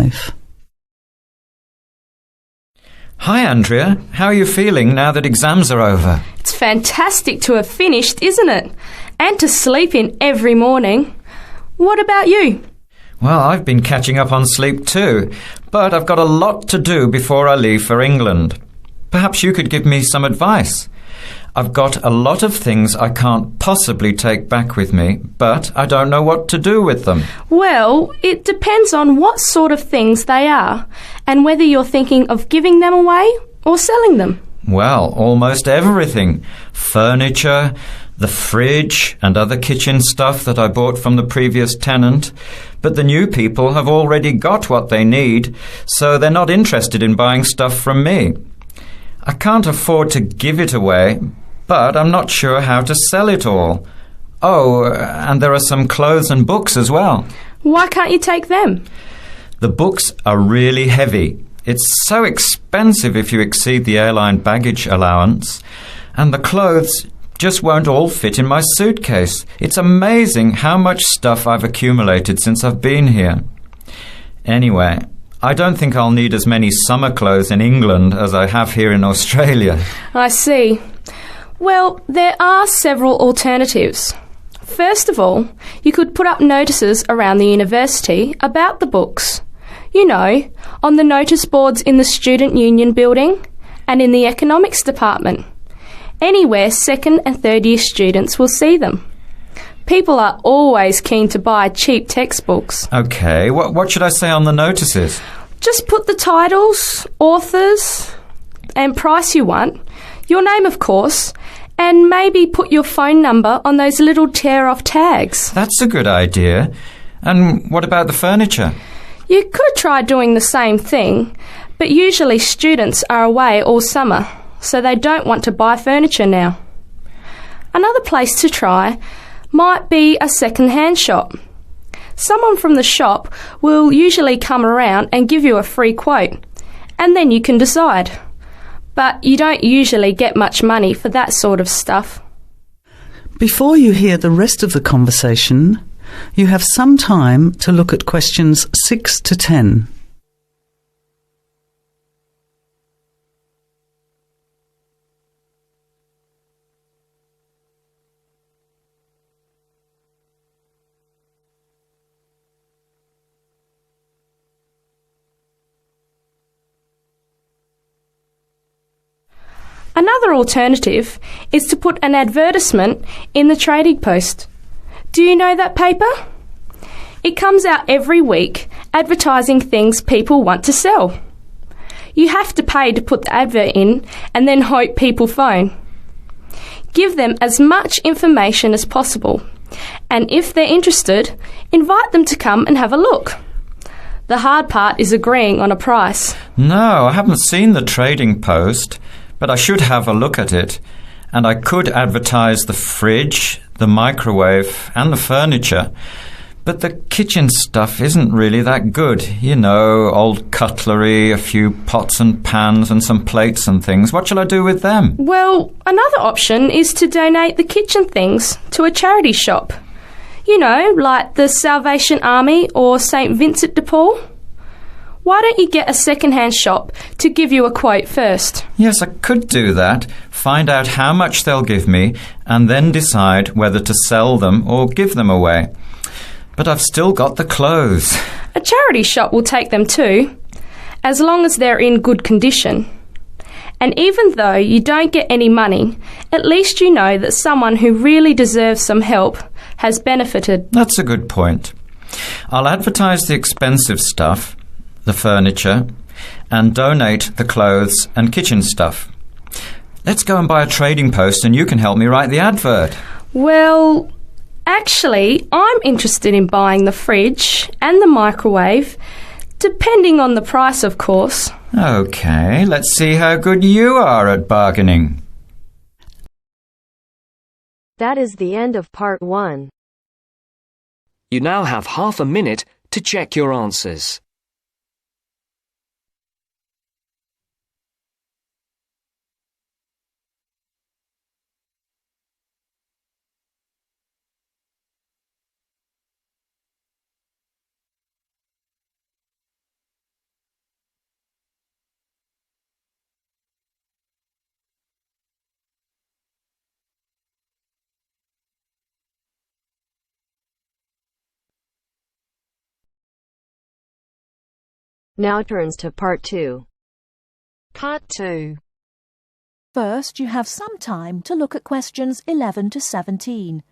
microwave. Hi Andrea, how are you feeling now that exams are over? It's fantastic to have finished, isn't it? And to sleep in every morning. What about you? Well, I've been catching up on sleep too, but I've got a lot to do before I leave for England. Perhaps you could give me some advice. I've got a lot of things I can't possibly take back with me, but I don't know what to do with them. Well, it depends on what sort of things they are and whether you're thinking of giving them away or selling them. Well, almost everything. Furniture, the fridge and other kitchen stuff that I bought from the previous tenant. But the new people have already got what they need, so they're not interested in buying stuff from me. I can't afford to give it away, but I'm not sure how to sell it all. Oh, and there are some clothes and books as well. Why can't you take them? The books are really heavy. It's so expensive if you exceed the airline baggage allowance. And the clothes just won't all fit in my suitcase. It's amazing how much stuff I've accumulated since I've been here. Anyway, I don't think I'll need as many summer clothes in England as I have here in Australia. I see. Well, there are several alternatives. First of all, you could put up notices around the university about the books. You know, on the notice boards in the Student Union building and in the economics department. Anywhere second and third year students will see them. People are always keen to buy cheap textbooks. OK, what should I say on the notices? Just put the titles, authors and price you want, your name of course, and maybe put your phone number on those little tear-off tags. That's a good idea. And what about the furniture? You could try doing the same thing, but usually students are away all summer, so they don't want to buy furniture now. Another place to try might be a second-hand shop. Someone from the shop will usually come around and give you a free quote, and then you can decide. But you don't usually get much money for that sort of stuff. Before you hear the rest of the conversation, you have some time to look at questions 6 to 10. Another alternative is to put an advertisement in the Trading Post. Do you know that paper? It comes out every week advertising things people want to sell. You have to pay to put the advert in and then hope people phone. Give them as much information as possible, and if they're interested, invite them to come and have a look. The hard part is agreeing on a price. No, I haven't seen the Trading Post, but I should have a look at it. And I could advertise the fridge, the microwave and the furniture. But the kitchen stuff isn't really that good. You know, old cutlery, a few pots and pans and some plates and things. What shall I do with them? Well, another option is to donate the kitchen things to a charity shop. You know, like the Salvation Army or St. Vincent de Paul. Why don't you get a second-hand shop to give you a quote first? Yes, I could do that. Find out how much they'll give me and then decide whether to sell them or give them away. But I've still got the clothes. A charity shop will take them too, as long as they're in good condition. And even though you don't get any money, at least you know that someone who really deserves some help has benefited. That's a good point. I'll advertise the expensive stuff, the furniture, and donate the clothes and kitchen stuff. Let's go and buy a Trading Post and you can help me write the advert. Well, actually, I'm interested in buying the fridge and the microwave, depending on the price, of course. OK, let's see how good you are at bargaining. That is the end of part 1. You now have half a minute to check your answers. Now turns to Part 2. Part 2. First, you have some time to look at questions 11 to 17.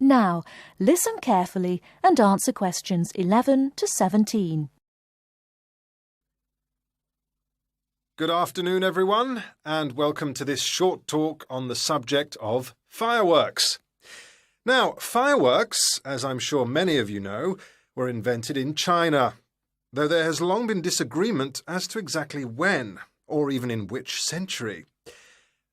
Now, listen carefully and answer questions 11 to 17. Good afternoon, everyone, and welcome to this short talk on the subject of fireworks. Now, fireworks, as I'm sure many of you know, were invented in China, though there has long been disagreement as to exactly when, or even in which century.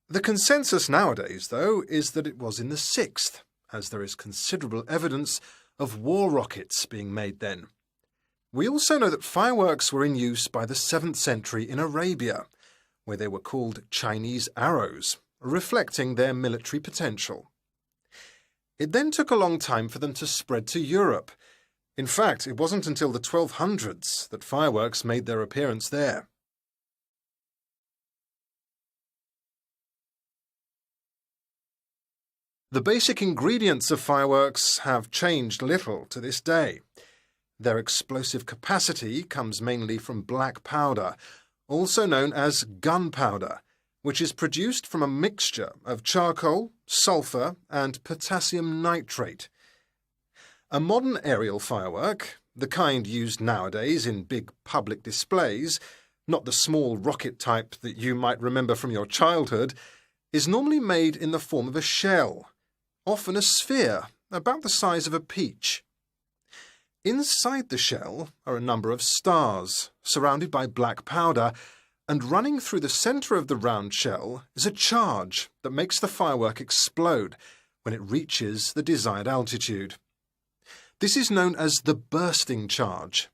The consensus nowadays, though, is that it was in the 6th, as there is considerable evidence of war rockets being made then. We also know that fireworks were in use by the 7th century in Arabia, where they were called Chinese arrows, reflecting their military potential. It then took a long time for them to spread to Europe. In fact, it wasn't until the 1200s that fireworks made their appearance there. The basic ingredients of fireworks have changed little to this day. Their explosive capacity comes mainly from black powder, also known as gunpowder, which is produced from a mixture of charcoal, sulphur, and potassium nitrate. A modern aerial firework, the kind used nowadays in big public displays, not the small rocket type that you might remember from your childhood, is normally made in the form of a shell, often a sphere about the size of a peach. Inside the shell are a number of stars, surrounded by black powder, and running through the centre of the round shell is a charge that makes the firework explode when it reaches the desired altitude. This is known as the bursting charge.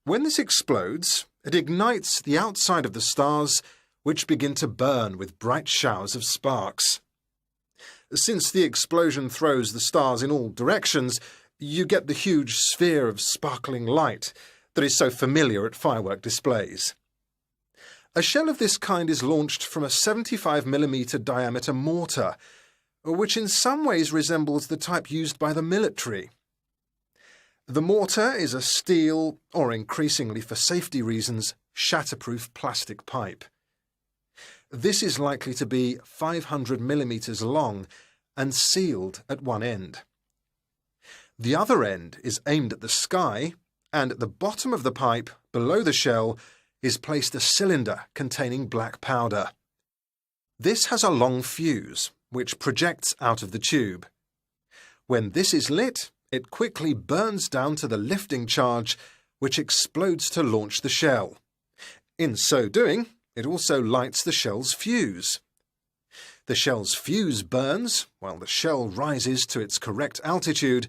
When this explodes, it ignites the outside of the stars, which begin to burn with bright showers of sparks. Since the explosion throws the stars in all directions, you get the huge sphere of sparkling light that is so familiar at firework displays. A shell of this kind is launched from a 75mm diameter mortar, which in some ways resembles the type used by the military. The mortar is a steel, or increasingly for safety reasons, shatterproof plastic pipe. This is likely to be 500mm long and sealed at one end. The other end is aimed at the sky, and at the bottom of the pipe, below the shell, is placed a cylinder containing black powder. This has a long fuse, which projects out of the tube. When this is lit, it quickly burns down to the lifting charge, which explodes to launch the shell. In so doing, it also lights the shell's fuse. The shell's fuse burns while the shell rises to its correct altitude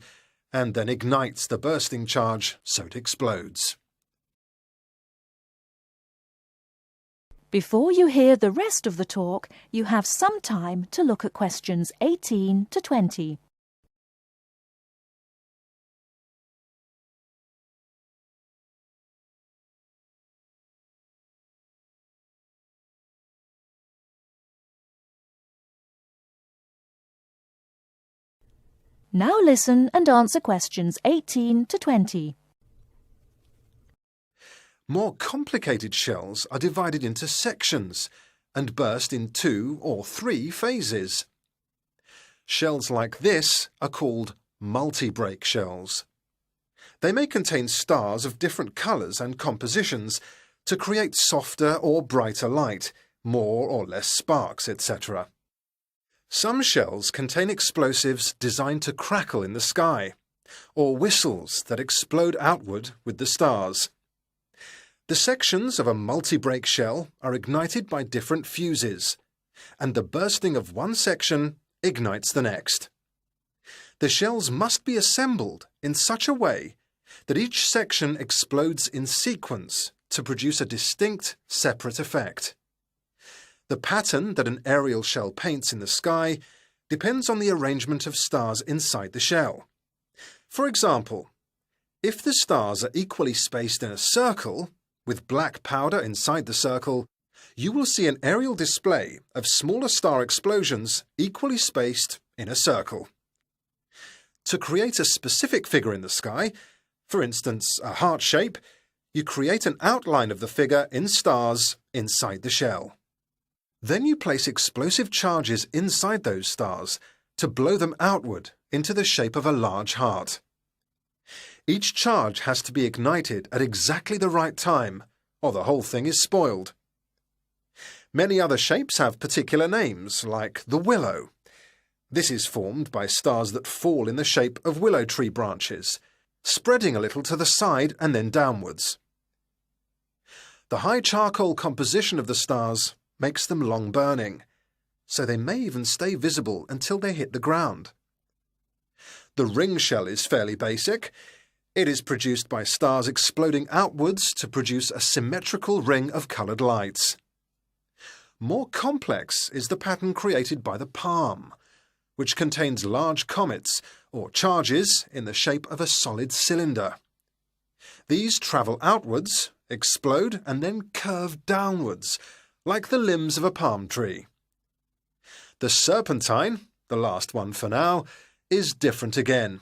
and then ignites the bursting charge so it explodes. Before you hear the rest of the talk, you have some time to look at questions 18 to 20. Now listen and answer questions 18 to 20. More complicated shells are divided into sections and burst in 2 or 3 phases. Shells like this are called multi-break shells. They may contain stars of different colours and compositions to create softer or brighter light, more or less sparks, etc. Some shells contain explosives designed to crackle in the sky, or whistles that explode outward with the stars. The sections of a multi-break shell are ignited by different fuses, and the bursting of one section ignites the next. The shells must be assembled in such a way that each section explodes in sequence to produce a distinct, separate effect. The pattern that an aerial shell paints in the sky depends on the arrangement of stars inside the shell. For example, if the stars are equally spaced in a circle, with black powder inside the circle, you will see an aerial display of smaller star explosions equally spaced in a circle. To create a specific figure in the sky, for instance a heart shape, you create an outline of the figure in stars inside the shell. Then you place explosive charges inside those stars to blow them outward into the shape of a large heart. Each charge has to be ignited at exactly the right time, or the whole thing is spoiled. Many other shapes have particular names, like the willow. This is formed by stars that fall in the shape of willow tree branches, spreading a little to the side and then downwards. The high charcoal composition of the stars makes them long-burning, so they may even stay visible until they hit the ground. The ring shell is fairly basic. It is produced by stars exploding outwards to produce a symmetrical ring of coloured lights. More complex is the pattern created by the palm, which contains large comets or charges in the shape of a solid cylinder. These travel outwards, explode and then curve downwards, like the limbs of a palm tree. The serpentine, the last one for now, is different again.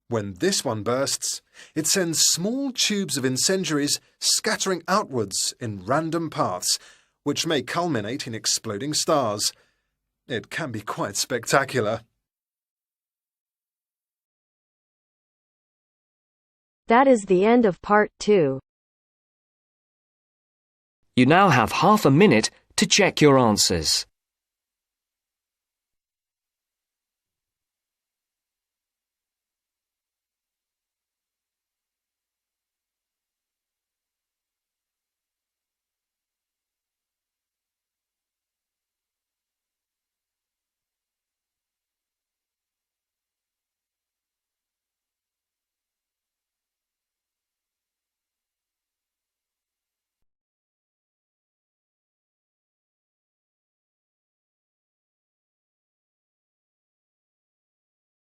When this one bursts, it sends small tubes of incendiaries scattering outwards in random paths, which may culminate in exploding stars. It can be quite spectacular. That is the end of part 2. You now have half a minute to check your answers.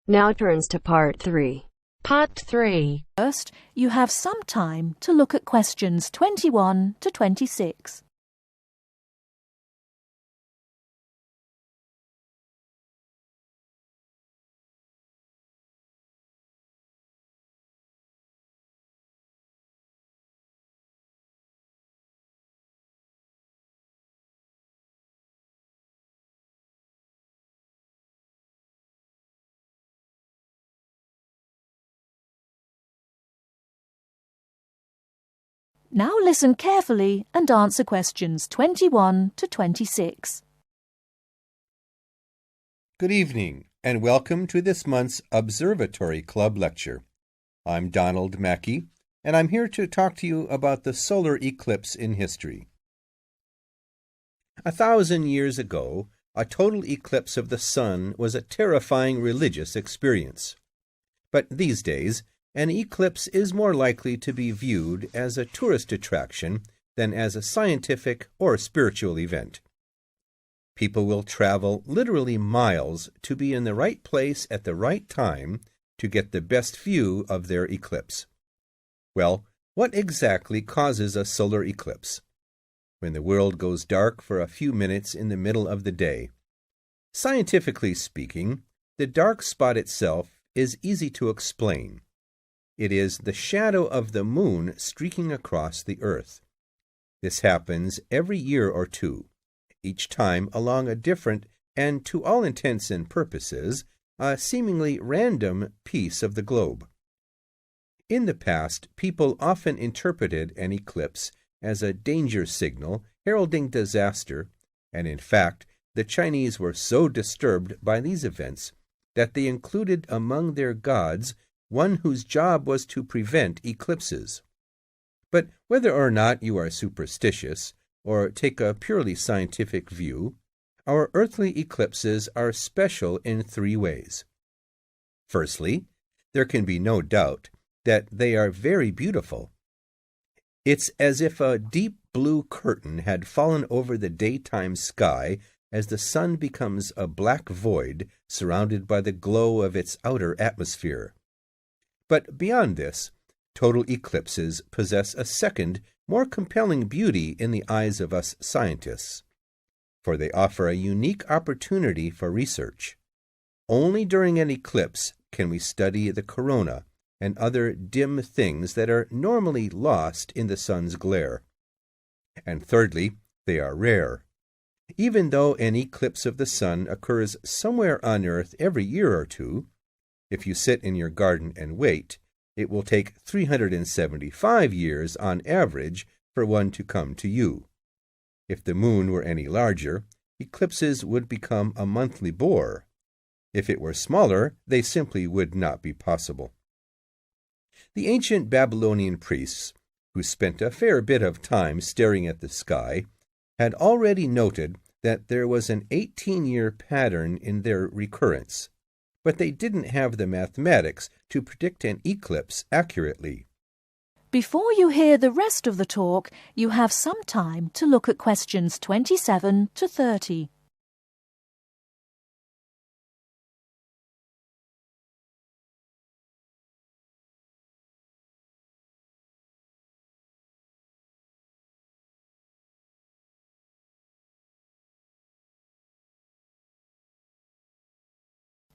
Now turns to part 3. Part 3. First, you have some time to look at questions 21 to 26. Now listen carefully and answer questions 21 to 26. Good evening, and welcome to this month's Observatory Club lecture. I'm Donald Mackey, and I'm here to talk to you about the solar eclipse in history. 1,000 years ago, a total eclipse of the sun was a terrifying religious experience. But these days, an eclipse is more likely to be viewed as a tourist attraction than as a scientific or spiritual event. People will travel literally miles to be in the right place at the right time to get the best view of their eclipse. Well, what exactly causes a solar eclipse? When the world goes dark for a few minutes in the middle of the day. Scientifically speaking, the dark spot itself is easy to explain. It is the shadow of the moon streaking across the earth. This happens every year or two, each time along a different and, to all intents and purposes, a seemingly random piece of the globe. In the past, people often interpreted an eclipse as a danger signal heralding disaster, and in fact, the Chinese were so disturbed by these events that they included among their gods one whose job was to prevent eclipses. But whether or not you are superstitious or take a purely scientific view, our earthly eclipses are special in 3 ways. Firstly, there can be no doubt that they are very beautiful. It's as if a deep blue curtain had fallen over the daytime sky as the sun becomes a black void surrounded by the glow of its outer atmosphere. But beyond this, total eclipses possess a second, more compelling beauty in the eyes of us scientists, for they offer a unique opportunity for research. Only during an eclipse can we study the corona and other dim things that are normally lost in the sun's glare. And thirdly, they are rare. Even though an eclipse of the sun occurs somewhere on Earth every year or two, if you sit in your garden and wait, it will take 375 years on average for one to come to you. If the moon were any larger, eclipses would become a monthly bore. If it were smaller, they simply would not be possible. The ancient Babylonian priests, who spent a fair bit of time staring at the sky, had already noted that there was an 18-year pattern in their recurrence, but they didn't have the mathematics to predict an eclipse accurately. Before you hear the rest of the talk, you have some time to look at questions 27 to 30.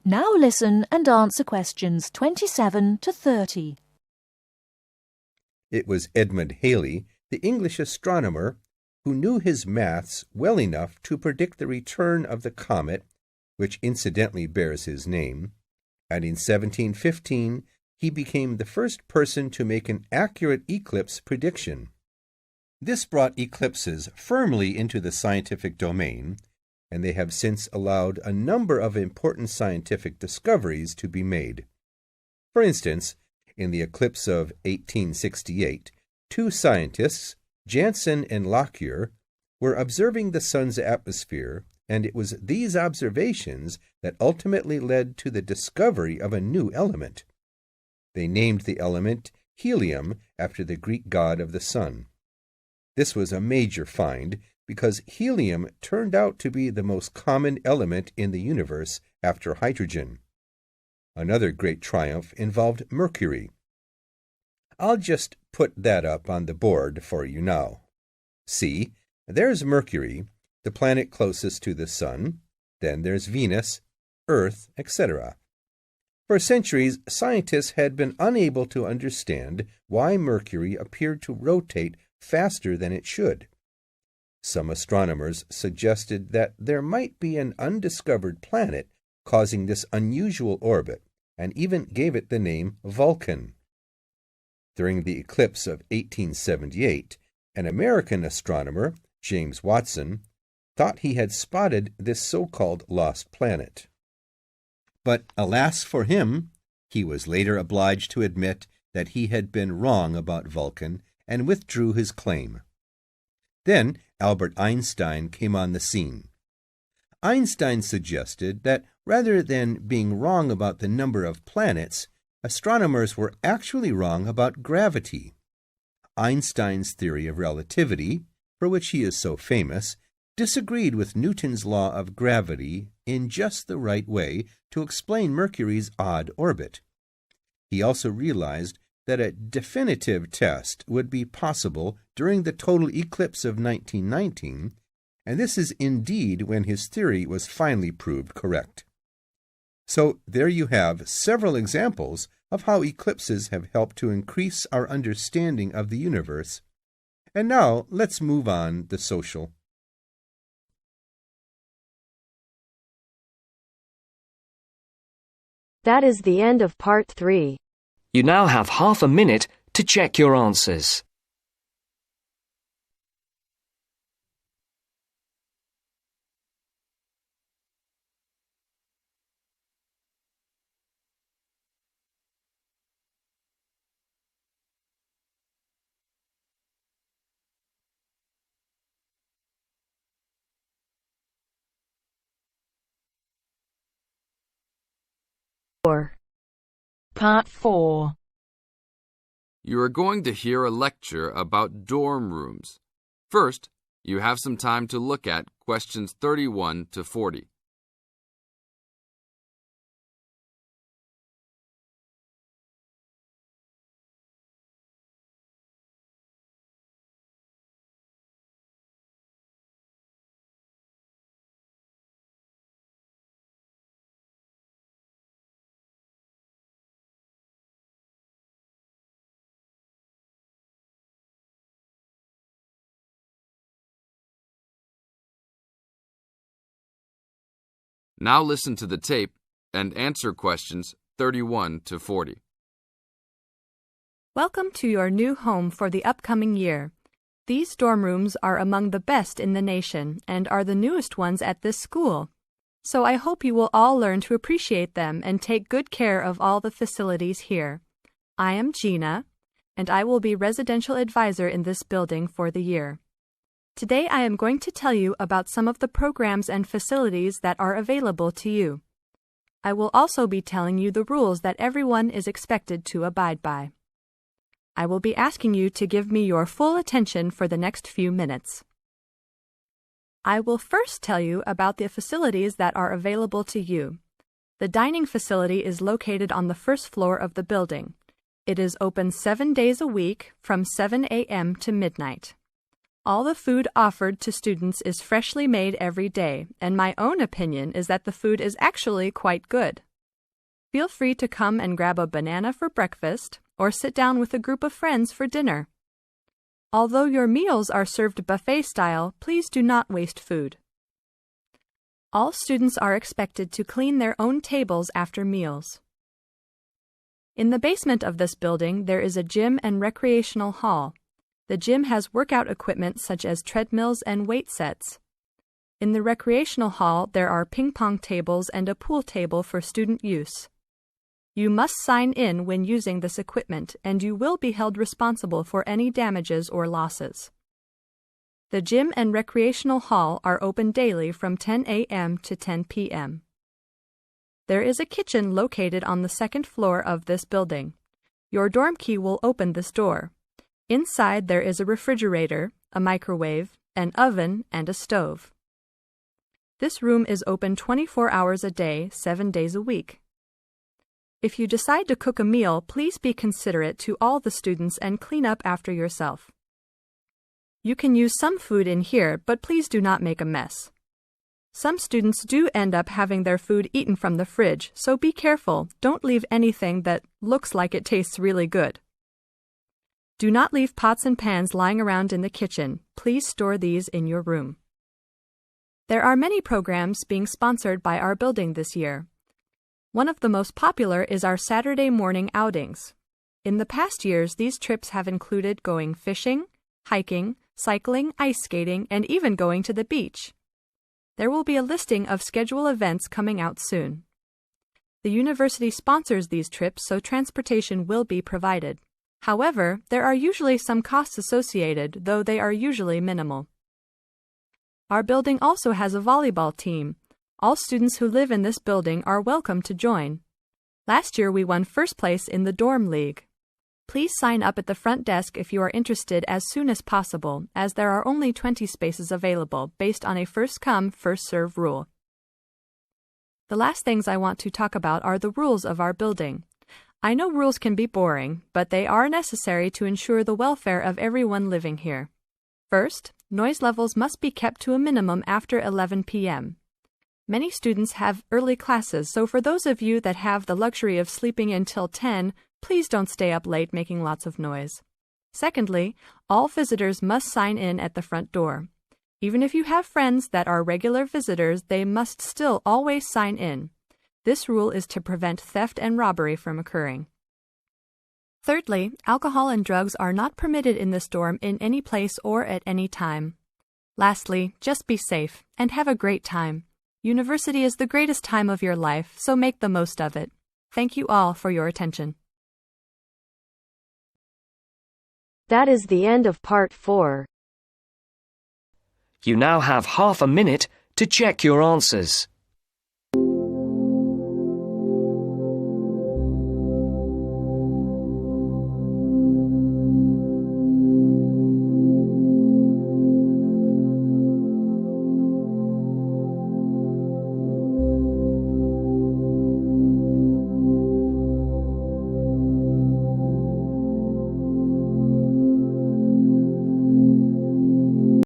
Now listen and answer questions 27 to 30. It was Edmund Halley, the English astronomer, who knew his maths well enough to predict the return of the comet, which incidentally bears his name, and in 1715 he became the first person to make an accurate eclipse prediction. This brought eclipses firmly into the scientific domain, and they have since allowed a number of important scientific discoveries to be made. For instance, in the eclipse of 1868, two scientists, Janssen and Lockyer, were observing the sun's atmosphere, and it was these observations that ultimately led to the discovery of a new element. They named the element helium after the Greek god of the sun. This was a major find because helium turned out to be the most common element in the universe after hydrogen. Another great triumph involved mercury. I'll just put that up on the board for you now. See, there's Mercury, the planet closest to the sun. Then there's Venus, Earth, etc. For centuries, scientists had been unable to understand why Mercury appeared to rotate faster than it should. Some astronomers suggested that there might be an undiscovered planet causing this unusual orbit, and even gave it the name Vulcan. During the eclipse of 1878, an American astronomer, James Watson, thought he had spotted this so-called lost planet. But alas for him, he was later obliged to admit that he had been wrong about Vulcan and withdrew his claim. Then Albert Einstein came on the scene. Einstein suggested that rather than being wrong about the number of planets, astronomers were actually wrong about gravity. Einstein's theory of relativity, for which he is so famous, disagreed with Newton's law of gravity in just the right way to explain Mercury's odd orbit. He also realized that a definitive test would be possible during the total eclipse of 1919, and this is indeed when his theory was finally proved correct. So there you have several examples of how eclipses have helped to increase our understanding of the universe. And now let's move on the social. That is the end of part 3. You now have half a minute to check your answers. Part 4. You are going to hear a lecture about dorm rooms. First, you have some time to look at questions 31 to 40. Now listen to the tape and answer questions 31 to 40. Welcome to your new home for the upcoming year. These dorm rooms are among the best in the nation and are the newest ones at this school. So I hope you will all learn to appreciate them and take good care of all the facilities here. I am Gina, and I will be residential advisor in this building for the year. Today I am going to tell you about some of the programs and facilities that are available to you. I will also be telling you the rules that everyone is expected to abide by. I will be asking you to give me your full attention for the next few minutes. I will first tell you about the facilities that are available to you. The dining facility is located on the first floor of the building. It is open 7 days a week from 7 a.m. to midnight. All the food offered to students is freshly made every day, and my own opinion is that the food is actually quite good. Feel free to come and grab a banana for breakfast or sit down with a group of friends for dinner. Although your meals are served buffet style, please do not waste food. All students are expected to clean their own tables after meals. In the basement of this building, there is a gym and recreational hall. The gym has workout equipment such as treadmills and weight sets. In the recreational hall, there are ping pong tables and a pool table for student use. You must sign in when using this equipment, and you will be held responsible for any damages or losses. The gym and recreational hall are open daily from 10 a.m. to 10 p.m. There is a kitchen located on the second floor of this building. Your dorm key will open this door. Inside there is a refrigerator, a microwave, an oven, and a stove. This room is open 24 hours a day, 7 days a week. If you decide to cook a meal, please be considerate to all the students and clean up after yourself. You can use some food in here, but please do not make a mess. Some students do end up having their food eaten from the fridge, so be careful. Don't leave anything that looks like it tastes really good. Do not leave pots and pans lying around in the kitchen. Please store these in your room. There are many programs being sponsored by our building this year. One of the most popular is our Saturday morning outings. In the past years, these trips have included going fishing, hiking, cycling, ice skating, and even going to the beach. There will be a listing of scheduled events coming out soon. The university sponsors these trips, so transportation will be provided. However, there are usually some costs associated, though they are usually minimal. Our building also has a volleyball team. All students who live in this building are welcome to join. Last year we won first place in the dorm league. Please sign up at the front desk if you are interested as soon as possible, as there are only 20 spaces available based on a first-come, first-served rule. The last things I want to talk about are the rules of our building. I know rules can be boring, but they are necessary to ensure the welfare of everyone living here. First, noise levels must be kept to a minimum after 11 p.m. Many students have early classes, so for those of you that have the luxury of sleeping until 10, please don't stay up late making lots of noise. Secondly, all visitors must sign in at the front door. Even if you have friends that are regular visitors, they must still always sign in. This rule is to prevent theft and robbery from occurring. Thirdly, alcohol and drugs are not permitted in this dorm in any place or at any time. Lastly, just be safe and have a great time. University is the greatest time of your life, so make the most of it. Thank you all for your attention. That is the end of part 4. You now have half a minute to check your answers.